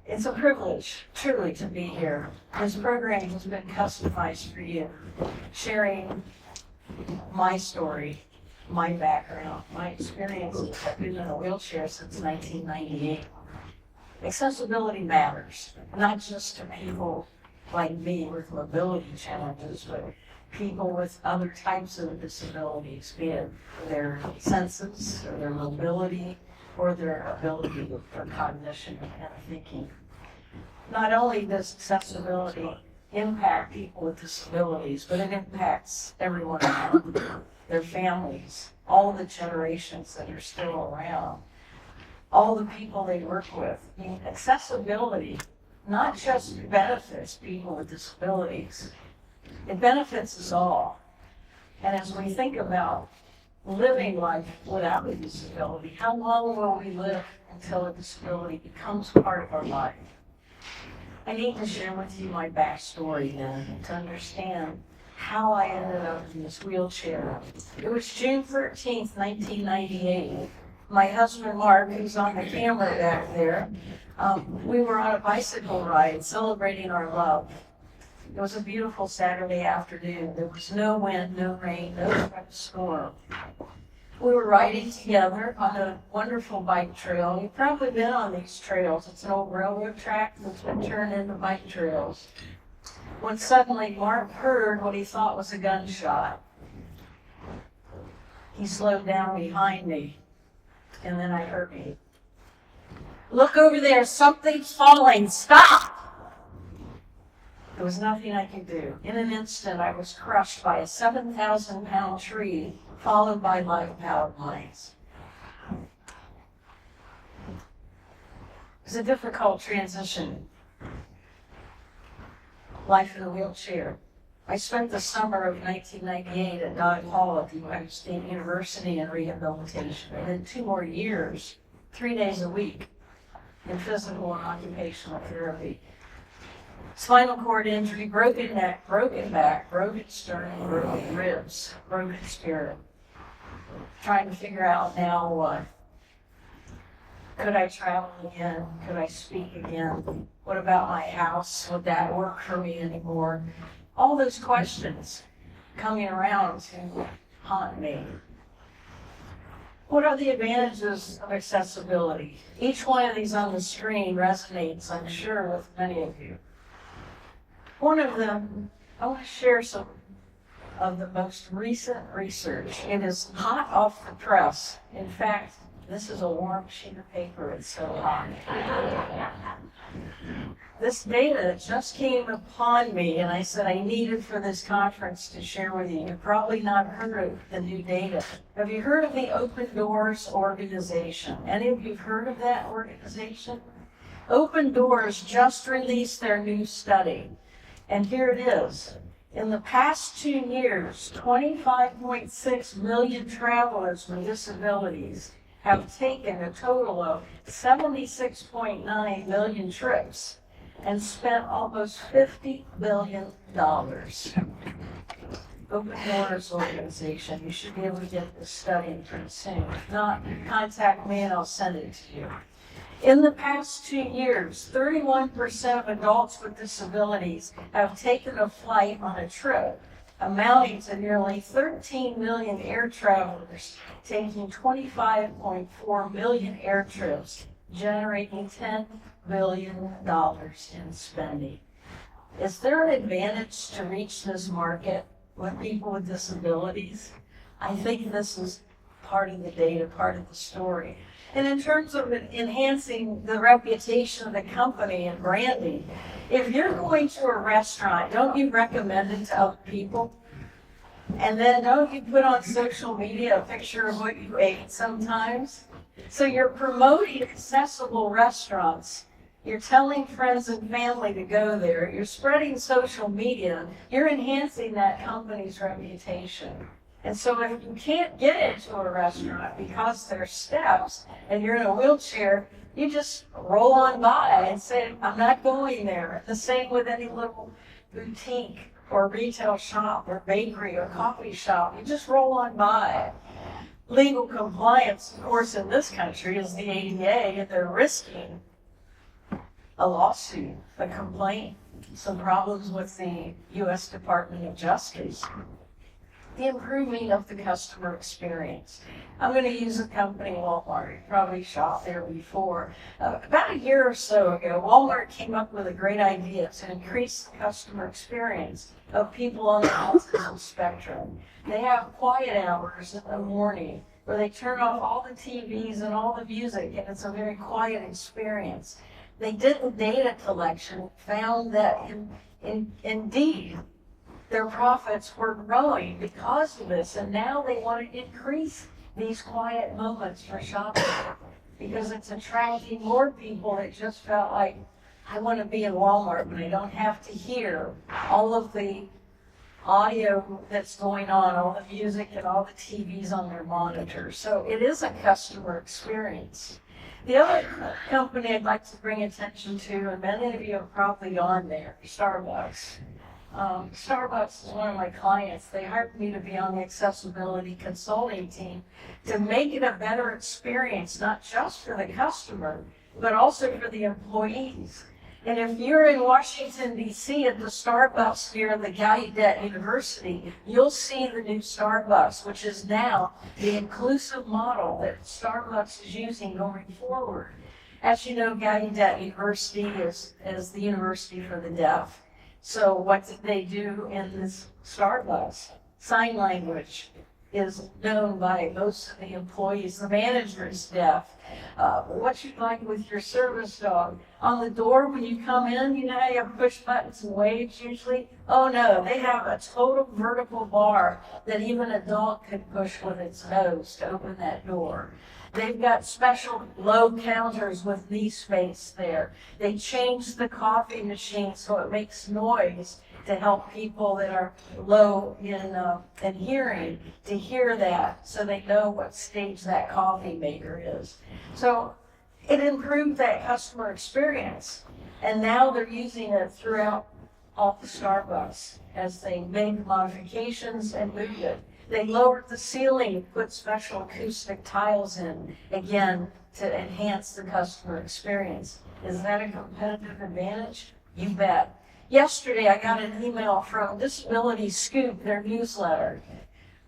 It's a privilege, truly, to be here. This program has been customized for you, sharing my story, my background, my experiences. I've been in a wheelchair since 1998. Accessibility matters, not just to people like me with mobility challenges, but people with other types of disabilities, be it their senses or their mobility or their ability for cognition and thinking. Not only does accessibility impact people with disabilities, but it impacts everyone around them, their families, all the generations that are still around, all the people they work with. I mean, accessibility not just benefits people with disabilities, it benefits us all. And as we think about living life without a disability, how long will we live until a disability becomes part of our life? I need to share with you my backstory then to understand how I ended up in this wheelchair. It was June 13th, 1998. My husband, Mark, who's on the camera back there, we were on a bicycle ride celebrating our love. It was a beautiful Saturday afternoon. There was no wind, no rain, no storm. We were riding together on a wonderful bike trail. You've probably been on these trails. It's an old railroad track that's been turned into bike trails. When suddenly Mark heard what he thought was a gunshot. He slowed down behind me, and then I heard me. "Look over there, something's falling, stop!" There was nothing I could do. In an instant, I was crushed by a 7,000-pound tree, followed by live power lines. It was a difficult transition. Life in a wheelchair. I spent the summer of 1998 at Dodd Hall at the Ohio State University in rehabilitation, and then 2 more years, 3 days a week, in physical and occupational therapy. Spinal cord injury, broken neck, broken back, broken sternum, broken ribs, broken spirit. Trying to figure out now what. Could I travel again? Could I speak again? What about my house? Would that work for me anymore? All those questions coming around to haunt me. What are the advantages of accessibility? Each one of these on the screen resonates, I'm sure, with many of you. One of them, I want to share some of the most recent research. It is hot off the press. In fact, this is a warm sheet of paper. It's so hot. This data just came upon me, and I said I needed for this conference to share with you. You've probably not heard of the new data. Have you heard of the Open Doors organization? Any of you heard of that organization? Open Doors just released their new study. And here it is. In the past 2 years, 25.6 million travelers with disabilities have taken a total of 76.9 million trips and spent almost $50 billion. Open Doors organization. You should be able to get this study pretty soon. If not, contact me and I'll send it to you. In the past 2 years, 31% of adults with disabilities have taken a flight on a trip, amounting to nearly 13 million air travelers, taking 25.4 million air trips, generating $10 billion in spending. Is there an advantage to reach this market with people with disabilities? I think this is part of the data, part of the story. And in terms of enhancing the reputation of the company and branding, if you're going to a restaurant, don't you recommend it to other people? And then don't you put on social media a picture of what you ate sometimes? So you're promoting accessible restaurants. You're telling friends and family to go there. You're spreading social media. You're enhancing that company's reputation. And so if you can't get into a restaurant because there's steps and you're in a wheelchair, you just roll on by and say, I'm not going there. The same with any little boutique or retail shop or bakery or coffee shop. You just roll on by. Legal compliance, of course, in this country is the ADA, and they're risking a lawsuit, a complaint, some problems with the U.S. Department of Justice. The improving of the customer experience. I'm going to use a company, Walmart. You probably shopped there before. About a year or so ago, Walmart came up with a great idea to increase the customer experience of people on the autism spectrum. They have quiet hours in the morning where they turn off all the TVs and all the music, and it's a very quiet experience. They did the data collection, found that indeed, their profits were growing because of this, and now they want to increase these quiet moments for shopping because it's attracting more people that just felt like, I want to be in Walmart, but I don't have to hear all of the audio that's going on, all the music and all the TVs on their monitors. So it is a customer experience. The other company I'd like to bring attention to, and many of you have probably gone there, Starbucks. Starbucks is one of my clients. They hired me to be on the accessibility consulting team to make it a better experience, not just for the customer, but also for the employees. And if you're in Washington, D.C. at the Starbucks here the Gallaudet University, you'll see the new Starbucks, which is now the inclusive model that Starbucks is using going forward. As you know, Gallaudet University is the university for the deaf. So what did they do in this Starbucks? Sign language is known by most of the employees. The manager is deaf. What you'd like with your service dog. On the door when you come in, you know how you have push buttons and waves usually? Oh no, they have a total vertical bar that even a dog could push with its nose to open that door. They've got special low counters with knee space there. They changed the coffee machine so it makes noise to help people that are low in hearing to hear that so they know what stage that coffee maker is. So it improved that customer experience. And now they're using it throughout all the Starbucks as they make modifications and move it. They lowered the ceiling, put special acoustic tiles in, again, to enhance the customer experience. Is that a competitive advantage? You bet. Yesterday, I got an email from Disabilities Scoop, their newsletter.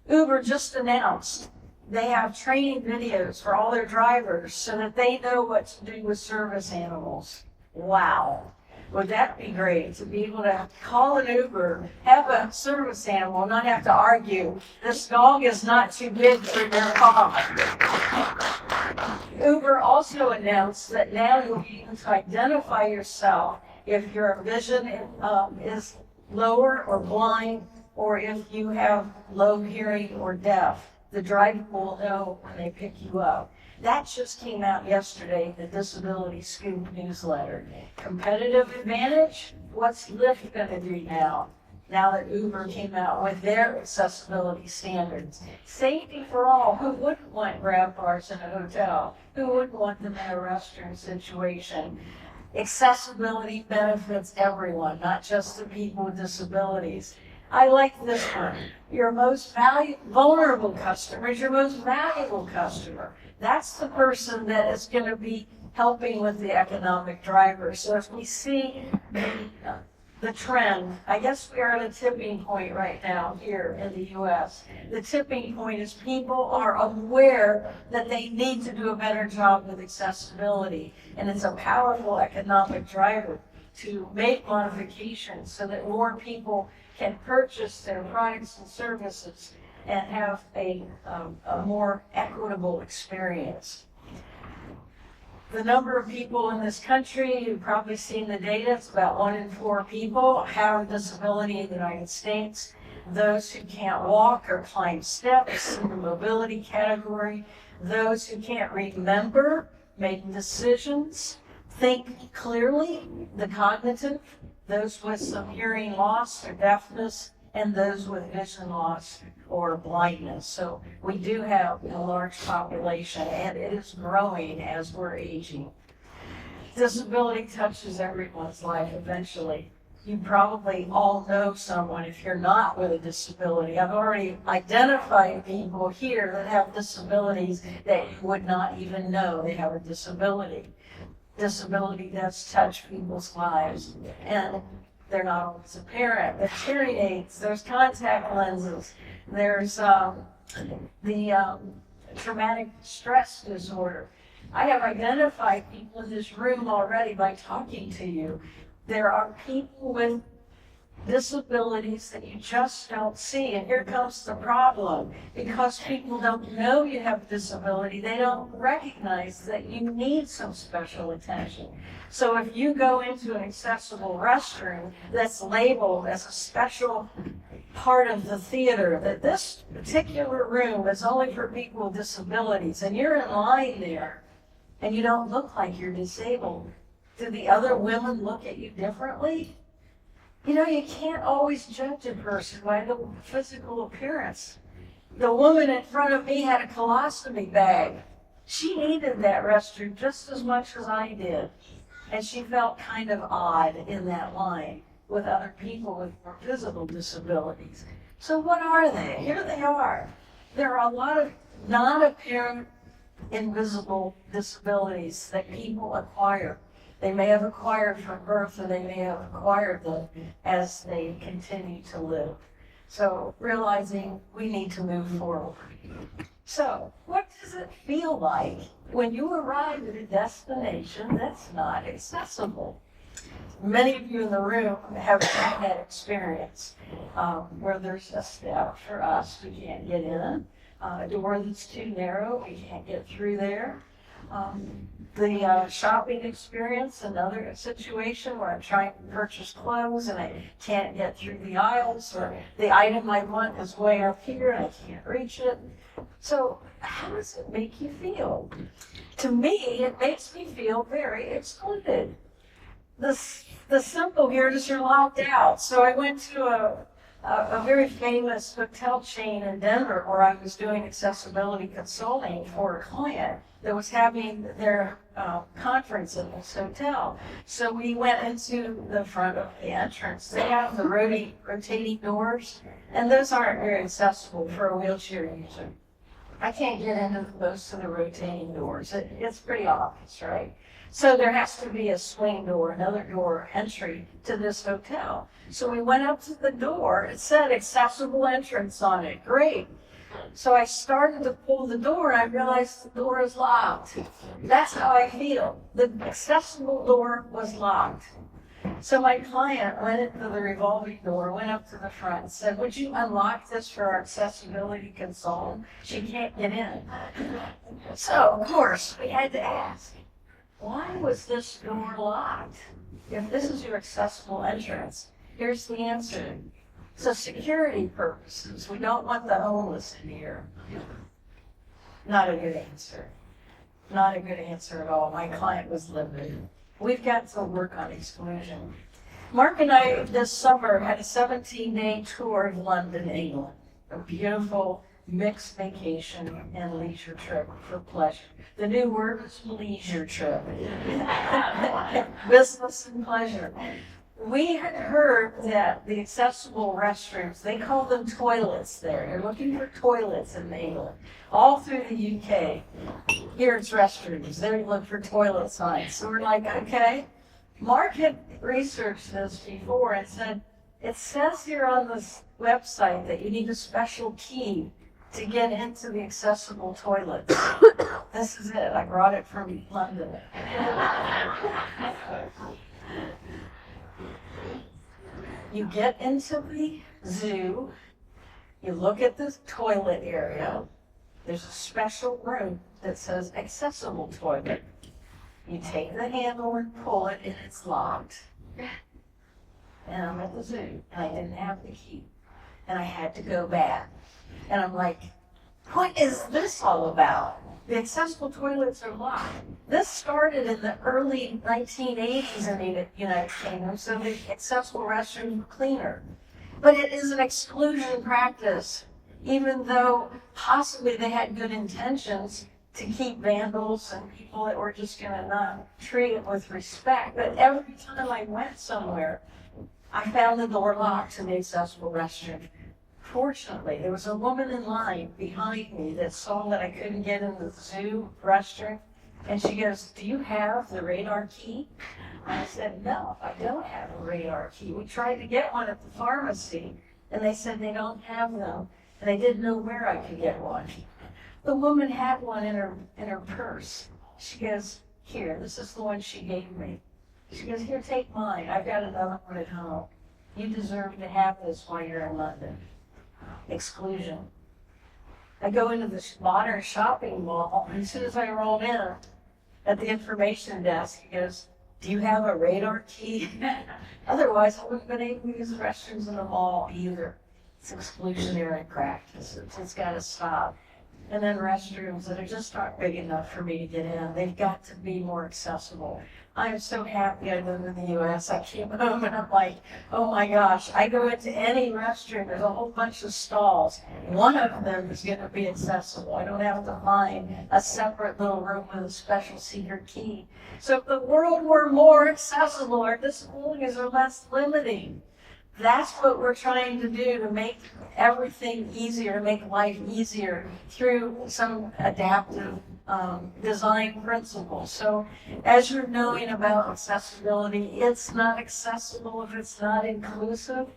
Uber just announced they have training videos for all their drivers so that they know what to do with service animals. Wow. Would that be great to be able to call an Uber, have a service animal, not have to argue, this dog is not too big for your car. Uber also announced that now you'll be able to identify yourself if your vision is lower or blind, or if you have low hearing or deaf. The driver will know when they pick you up. That just came out yesterday, the Disability Scoop newsletter. Competitive advantage? What's Lyft going to do now that Uber came out with their accessibility standards? Safety for all. Who wouldn't want grab bars in a hotel? Who wouldn't want them in a restaurant situation? Accessibility benefits everyone, not just the people with disabilities. I like this one. Your most vulnerable customer is your most valuable customer. That's the person that is going to be helping with the economic driver. So if we see the trend, I guess we are at a tipping point right now here in the U.S. The tipping point is people are aware that they need to do a better job with accessibility. And it's a powerful economic driver to make modifications so that more people can purchase their products and services and have a more equitable experience. The number of people in this country, you've probably seen the data, it's about 1 in 4 people have a disability in the United States. Those who can't walk or climb steps in the mobility category. Those who can't remember, make decisions, think clearly, the cognitive. Those with some hearing loss or deafness, and those with vision loss or blindness. So we do have a large population, and it is growing as we're aging. Disability touches everyone's life eventually. You probably all know someone if you're not with a disability. I've already identified people here that have disabilities that you would not even know they have a disability. disability does touch people's lives, and they're not always apparent. There's hearing aids, there's contact lenses, there's the traumatic stress disorder. I have identified people in this room already by talking to you. There are people with disabilities that you just don't see. And here comes the problem. Because people don't know you have a disability, they don't recognize that you need some special attention. So if you go into an accessible restroom that's labeled as a special part of the theater, that this particular room is only for people with disabilities, and you're in line there, and you don't look like you're disabled, do the other women look at you differently? You know, you can't always judge a person by the physical appearance. The woman in front of me had a colostomy bag. She needed that restroom just as much as I did. And she felt kind of odd in that line with other people with more physical disabilities. So what are they? Here they are. There are a lot of non-apparent invisible disabilities that people acquire. They may have acquired from birth, or they may have acquired them as they continue to live. So realizing we need to move forward. So what does it feel like when you arrive at a destination that's not accessible? Many of you in the room have had that experience where there's a step for us, we can't get in, a door that's too narrow, we can't get through there. The shopping experience, another situation where I'm trying to purchase clothes and I can't get through the aisles, or the item I want is way up here and I can't reach it. So how does it make you feel? To me, it makes me feel very excluded. The symbol here is you're locked out. So I went to a very famous hotel chain in Denver where I was doing accessibility consulting for a client that was having their conference in this hotel. So we went into the front of the entrance. They have the rotating doors, and those aren't very accessible for a wheelchair user. I can't get into most of the rotating doors. It's pretty obvious, right? So there has to be a swing door, another door entry to this hotel. So we went up to the door. It said accessible entrance on it. Great. So I started to pull the door and I realized the door is locked. That's how I feel. The accessible door was locked. So my client went into the revolving door, went up to the front and said, would you unlock this for our accessibility consultant? She can't get in. So, of course, we had to ask, why was this door locked? If this is your accessible entrance, here's the answer. So security purposes, we don't want the homeless in here. Not a good answer. Not a good answer at all. My client was livid. We've got to work on exclusion. Mark and I this summer had a 17-day tour of London, England. A beautiful mixed vacation and leisure trip for pleasure. The new word is leisure trip. Business and pleasure. We had heard that the accessible restrooms, they call them toilets there. You're looking for toilets in England, all through the UK. Here it's restrooms. There you look for toilet signs. So we're like, okay. Mark had researched this before and said, it says here on this website that you need a special key to get into the accessible toilets. This is it. I brought it from London. You get into the zoo, you look at the toilet area, there's a special room that says accessible toilet. You take the handle and pull it and it's locked. And I'm at the zoo and I didn't have the key. And I had to go back. And I'm like, what is this all about? The accessible toilets are locked. This started in the early 1980s in the United Kingdom, so the accessible restrooms were cleaner. But it is an exclusion practice, even though possibly they had good intentions to keep vandals and people that were just going to not treat it with respect. But every time I went somewhere, I found the door locked to the accessible restroom. Fortunately, there was a woman in line behind me that saw that I couldn't get in the zoo restroom, And she goes, do you have the radar key? I said, no, I don't have a radar key. We tried to get one at the pharmacy, and they said they don't have them, and they didn't know where I could get one. The woman had one in her purse. She goes, here, this is the one she gave me. She goes, here, take mine. I've got another one at home. You deserve to have this while you're in London. Exclusion. I go into this modern shopping mall, and as soon as I roll in at the information desk, he goes, do you have a radar key? Otherwise, I wouldn't have been able to use the restrooms in the mall either. It's exclusionary practice. It's got to stop. And then restrooms that are just aren't big enough for me to get in. They've got to be more accessible. I am so happy I live in the U.S. I came home and I'm like, oh my gosh, I go into any restroom, there's a whole bunch of stalls. One of them is going to be accessible. I don't have to find a separate little room with a special secret key. So if the world were more accessible, our disabilities are less limiting. That's what we're trying to do, to make everything easier, to make life easier through some adaptive design principles. So as you're knowing about accessibility, it's not accessible if it's not inclusive.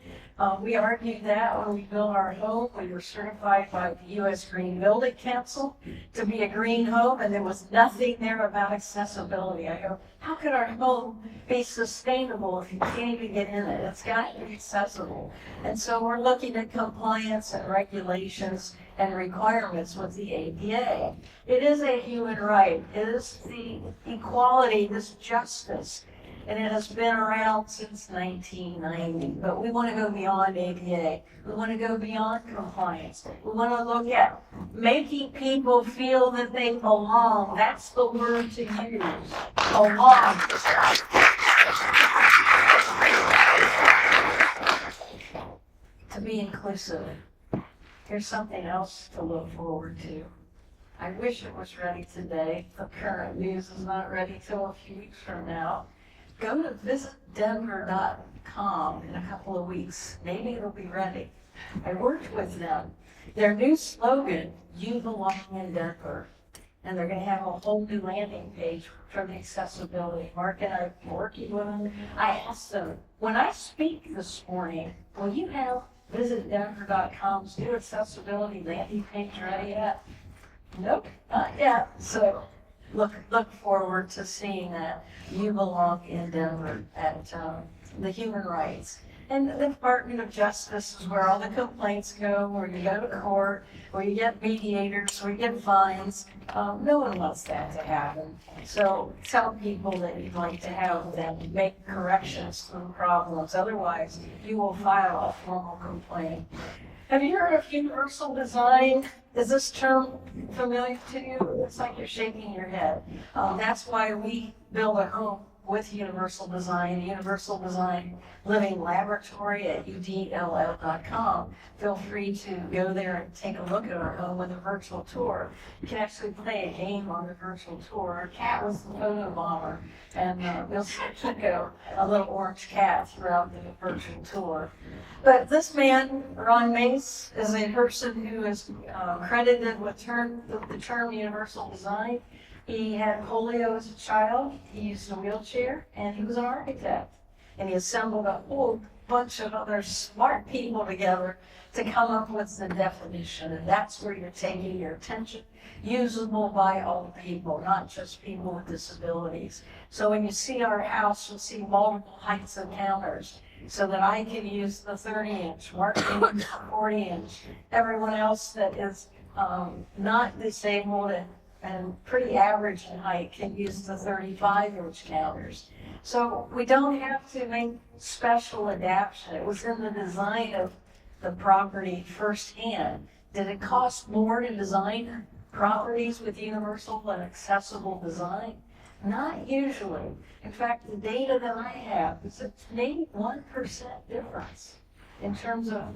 We argued that when we built our home. We were certified by the U.S. Green Building Council to be a green home, and there was nothing there about accessibility. I go, how could our home be sustainable if you can't even get in it? It's got to be accessible. And so we're looking at compliance and regulations and requirements with the ADA. It is a human right. It is the equality, this justice, and it has been around since 1990. But we want to go beyond ADA. We want to go beyond compliance. We want to look at making people feel that they belong. That's the word to use. Belong. To be inclusive. Here's something else to look forward to. I wish it was ready today. The current news is not ready till a few weeks from now. Go to visitdenver.com in a couple of weeks. Maybe it'll be ready. I worked with them. Their new slogan, you belong in Denver. And they're going to have a whole new landing page for the accessibility. Mark and I are working with them. I asked them, when I speak this morning, will you have visitdenver.com's new accessibility landing page ready yet? Nope, not yet. So look forward to seeing that. You belong in Denver at the human rights. And the Department of Justice is where all the complaints go, where you go to court, where you get mediators, where you get fines. No one wants that to happen. So tell people that you'd like to have them make corrections to the problems. Otherwise, you will file a formal complaint. Have you heard of universal design? Is this term familiar to you? It's like you're shaking your head. That's why we build a home with Universal Design, Universal Design Living Laboratory at udll.com. Feel free to go there and take a look at our home with a virtual tour. You can actually play a game on the virtual tour. Our cat was the photo bomber, and you'll see Kiko, a little orange cat, throughout the virtual tour. But this man, Ron Mace, is a person who is credited with the term Universal Design. He had polio as a child, he used a wheelchair, and he was an architect. And he assembled a whole bunch of other smart people together to come up with the definition. And that's where you're taking your attention, usable by all people, not just people with disabilities. So when you see our house, you'll see multiple heights of counters, so that I can use the 30-inch, Mark can use the 40-inch. Everyone else that is not disabled and pretty average in height can use the 35-inch counters. So we don't have to make special adaptation. It was in the design of the property firsthand. Did it cost more to design properties with universal and accessible design? Not usually. In fact, the data that I have is it's maybe 1% difference in terms of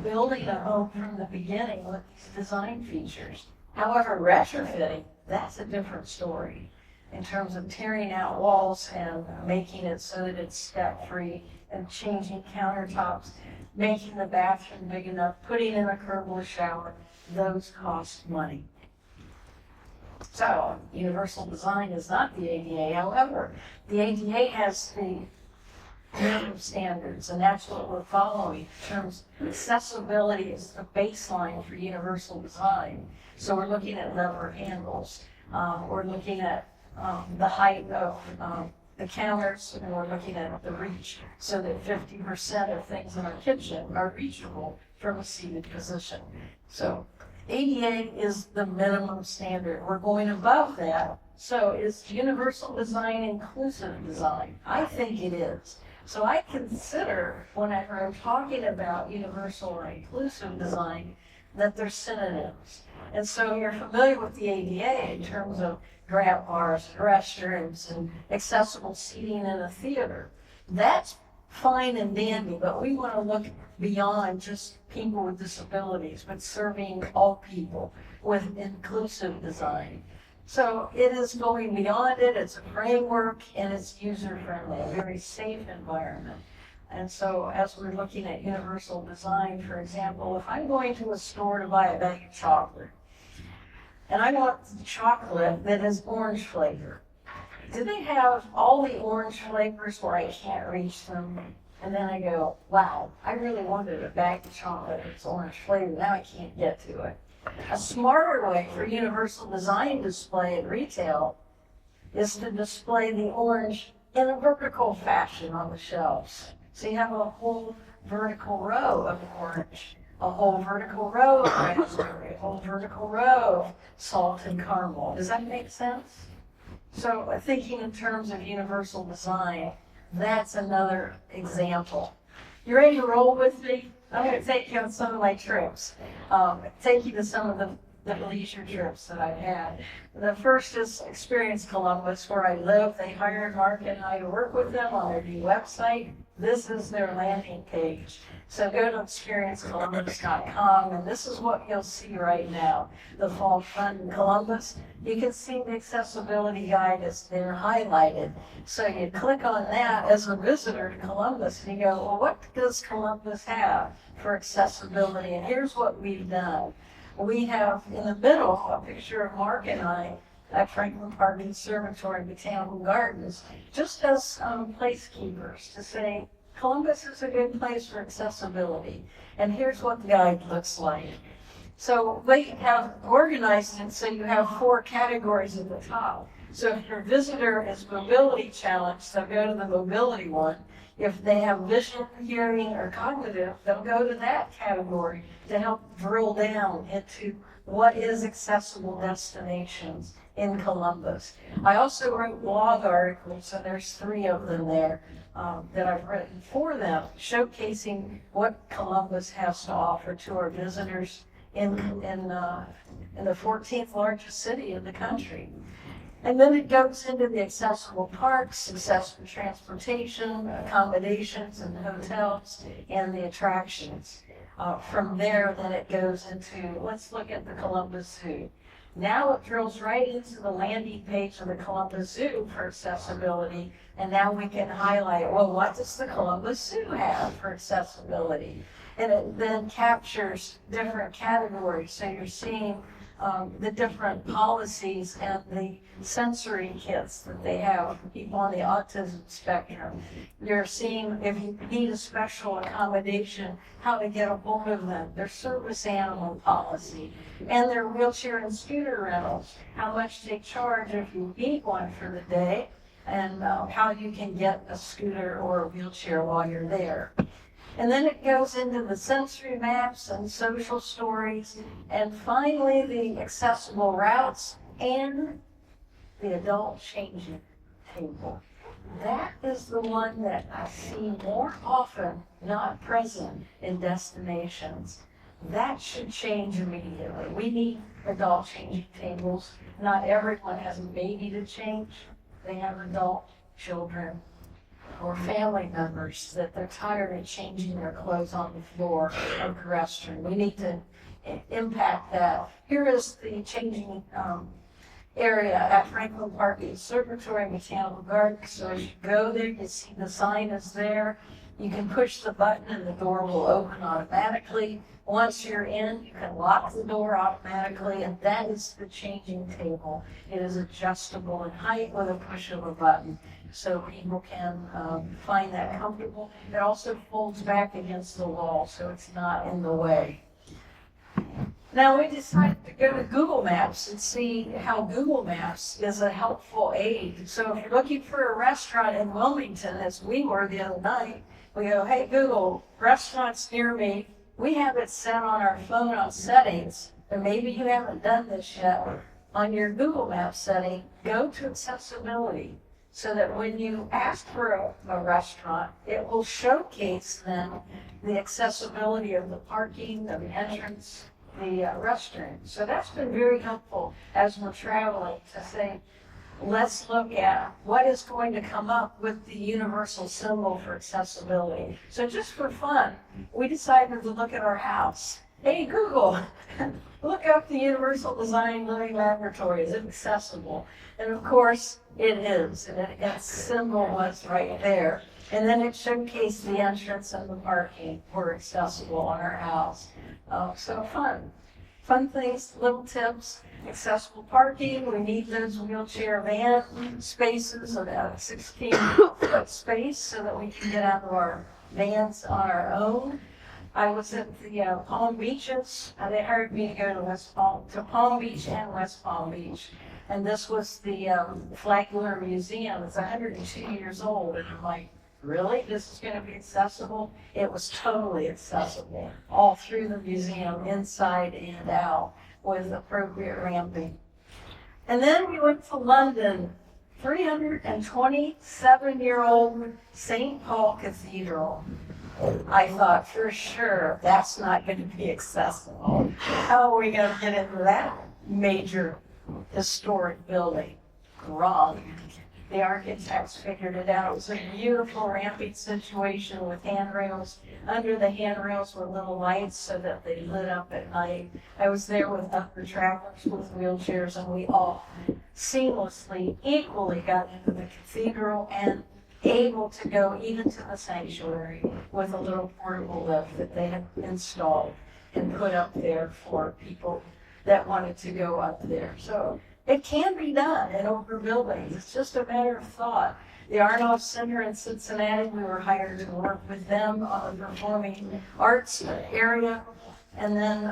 building a home from the beginning with these design features. However, retrofitting, that's a different story in terms of tearing out walls and making it so that it's step-free and changing countertops, making the bathroom big enough, putting in a curbless shower. Those cost money. So universal design is not the ADA. However, the ADA has the minimum standards, and that's what we're following in terms of accessibility is the baseline for universal design. So we're looking at lever handles. We're looking at the height of the counters, and we're looking at the reach so that 50% of things in our kitchen are reachable from a seated position. So ADA is the minimum standard. We're going above that. So is universal design inclusive design? I think it is. So I consider, whenever I'm talking about universal or inclusive design, that they're synonyms. And so you're familiar with the ADA in terms of grab bars, restrooms, and accessible seating in a theater. That's fine and dandy, but we want to look beyond just people with disabilities, but serving all people with inclusive design. So it is going beyond it, it's a framework, and it's user-friendly, a very safe environment. And so as we're looking at universal design, for example, if I'm going to a store to buy a bag of chocolate, and I want chocolate that is orange flavor, do they have all the orange flavors where I can't reach them? And then I go, wow, I really wanted a bag of chocolate that's orange flavor, now I can't get to it. A smarter way for universal design display at retail is to display the orange in a vertical fashion on the shelves. So you have a whole vertical row of orange, a whole vertical row of raspberry, a whole vertical row of salt and caramel. Does that make sense? So thinking in terms of universal design, that's another example. You ready to roll with me? I'm going to take you on some of my trips, take you to some of the leisure trips that I've had. The first is Experience Columbus, where I live. They hired Mark and I to work with them on their new website. This is their landing page. So go to experiencecolumbus.com, and this is what you'll see right now. The Fall Fun in Columbus. You can see the accessibility guide is there highlighted. So you click on that as a visitor to Columbus, and you go, well, what does Columbus have for accessibility? And here's what we've done. We have in the middle a picture of Mark and I at Franklin Park Conservatory and Botanical Gardens, just as placekeepers to say, Columbus is a good place for accessibility. And here's what the guide looks like. So we have organized it so you have 4 categories at the top. So if your visitor is mobility challenged, they'll go to the mobility one. If they have vision, hearing, or cognitive, they'll go to that category to help drill down into what is accessible destinations in Columbus. I also wrote blog articles, and there's 3 of them there that I've written for them, showcasing what Columbus has to offer to our visitors in the 14th largest city in the country. And then it goes into the accessible parks, accessible transportation, accommodations and hotels, and the attractions. From there, then it goes into, let's look at the Columbus Zoo. Now it drills right into the landing page of the Columbus Zoo for accessibility, and now we can highlight, well, what does the Columbus Zoo have for accessibility? And it then captures different categories, so you're seeing the different policies and the sensory kits that they have for people on the autism spectrum. You're seeing if you need a special accommodation, how to get a hold of them, their service animal policy, and their wheelchair and scooter rentals, how much they charge if you need one for the day, and how you can get a scooter or a wheelchair while you're there. And then it goes into the sensory maps and social stories, and finally the accessible routes and the adult changing table. That is the one that I see more often not present in destinations. That should change immediately. We need adult changing tables. Not everyone has a baby to change. They have adult children or family members that they're tired of changing their clothes on the floor of the restroom. We need to impact that. Here is the changing area at Franklin Park Conservatory and Botanical Gardens. So as you go there, you see the sign is there. You can push the button and the door will open automatically. Once you're in, you can lock the door automatically, and that is the changing table. It is adjustable in height with a push of a button, so people can find that comfortable. It also folds back against the wall, so it's not in the way. Now we decided to go to Google Maps and see how Google Maps is a helpful aid. So if you're looking for a restaurant in Wilmington, as we were the other night, we go, hey Google, restaurants near me. We have it set on our phone on settings, and maybe you haven't done this yet. On your Google Maps setting, go to accessibility so that when you ask for a restaurant, it will showcase then the accessibility of the parking, the entrance, the restroom. So that's been very helpful as we're traveling to say, let's look at what is going to come up with the universal symbol for accessibility. So just for fun, we decided to look at our house. Hey, Google, look up the Universal Design Living Laboratory. Is it accessible? And of course, it is. And its symbol was right there. And then it showcased the entrance and the parking were accessible on our house. So fun. Fun things, little tips. Accessible parking, we need those wheelchair van spaces, about a 16-foot space so that we can get out of our vans on our own. I was at the Palm Beaches, and they hired me to go to Palm Beach and West Palm Beach. And this was the Flagler Museum. It's 102 years old, and I'm like, really? This is going to be accessible? It was totally accessible, all through the museum, inside and out, with appropriate ramping. And then we went to London, 327-year-old St. Paul Cathedral. I thought, for sure, that's not going to be accessible. How are we going to get into that major historic building? Wrong. The architects figured it out. It was a beautiful ramping situation with handrails. Under the handrails were little lights so that they lit up at night. I was there with other travelers with wheelchairs, and we all seamlessly, equally got into the cathedral and able to go even to the sanctuary with a little portable lift that they had installed and put up there for people that wanted to go up there. So it can be done in older buildings. It's just a matter of thought. The Arnold Center in Cincinnati, we were hired to work with them on the performing arts area. And then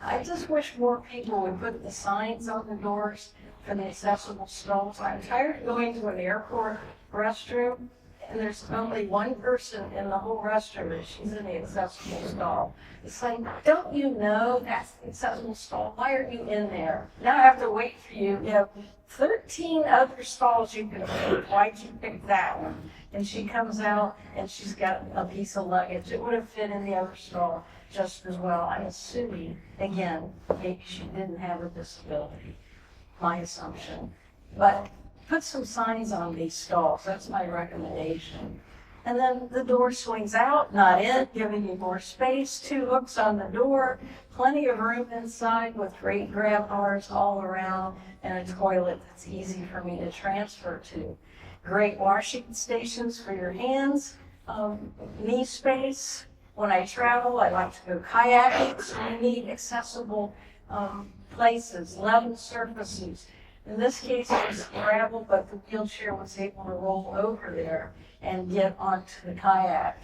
I just wish more people would put the signs on the doors for the accessible stalls. I'm tired of going to an airport restroom and there's only one person in the whole restroom and she's in the accessible stall. It's like, don't you know that's the accessible stall? Why are you in there? Now I have to wait for you. You have 13 other stalls you can pick. Why'd you pick that one? And she comes out and she's got a piece of luggage. It would have fit in the other stall just as well. I'm assuming, again, maybe she didn't have a disability. My assumption. But put some signs on these stalls. That's my recommendation. And then the door swings out, not in, giving you more space. 2 hooks on the door, plenty of room inside with great grab bars all around, and a toilet that's easy for me to transfer to. Great washing stations for your hands, knee space. When I travel, I like to go kayaking, so we need accessible places, level surfaces. In this case, it was gravel, but the wheelchair was able to roll over there and get onto the kayak.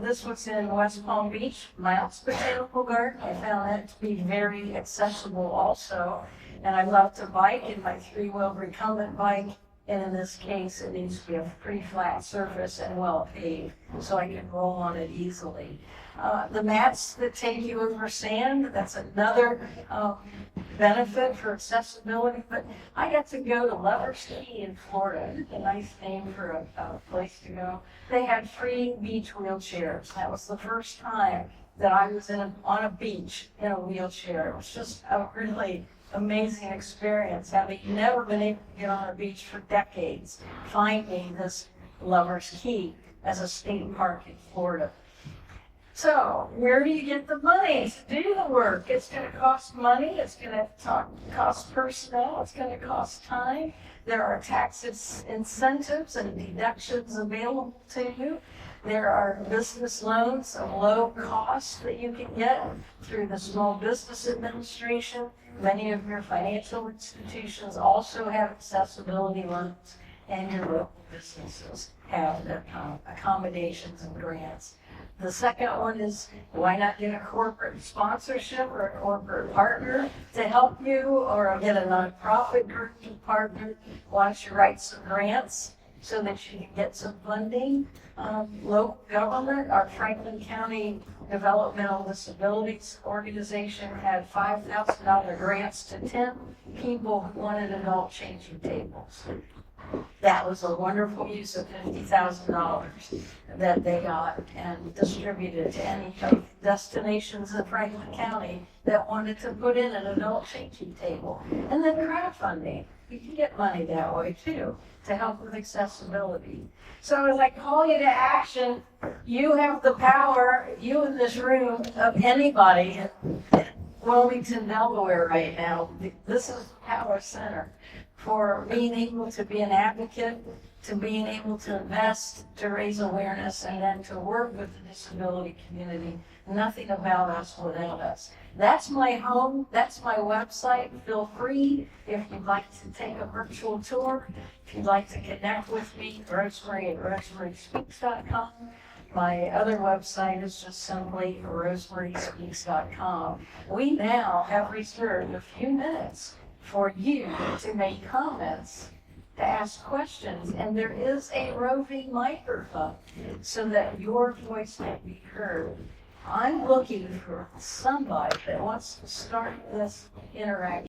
This was in West Palm Beach, Mounts Botanical Garden. I found that to be very accessible also. And I love to bike in my 3-wheel recumbent bike. And in this case, it needs to be a pretty flat surface and well paved, so I can roll on it easily. The mats that take you over sand, that's another benefit for accessibility. But I got to go to Lover's Key in Florida, a nice name for a place to go. They had free beach wheelchairs. That was the first time that I was on a beach in a wheelchair. It was just a really amazing experience, having never been able to get on a beach for decades, finding this Lover's Key as a state park in Florida. So where do you get the money to do the work? It's going to cost money. It's going to cost personnel. It's going to cost time. There are tax incentives and deductions available to you. There are business loans of low cost that you can get through the Small Business Administration. Many of your financial institutions also have accessibility loans, and your local businesses have accommodations and grants. The second one is, why not get a corporate sponsorship or a corporate partner to help you, or get a nonprofit group to partner? Why don't you write some grants so that you can get some funding? Local government, our Franklin County Developmental Disabilities Organization had $5,000 grants to 10 people who wanted adult changing tables. That was a wonderful use of $50,000 that they got and distributed to any destinations in Franklin County that wanted to put in an adult changing table. And then crowdfunding. You can get money that way too, to help with accessibility. So as I call you to action, you have the power, you in this room, of anybody in Wilmington, Delaware right now. This is the power center for being able to be an advocate, to being able to invest, to raise awareness, and then to work with the disability community. Nothing about us without us. That's my home. That's my website. Feel free, if you'd like to take a virtual tour, if you'd like to connect with me, Rosemarie at rosemariespeaks.com. My other website is just simply rosemariespeaks.com. We now have reserved a few minutes for you to make comments, to ask questions, and there is a roving microphone so that your voice can be heard. I'm looking for somebody that wants to start this interaction.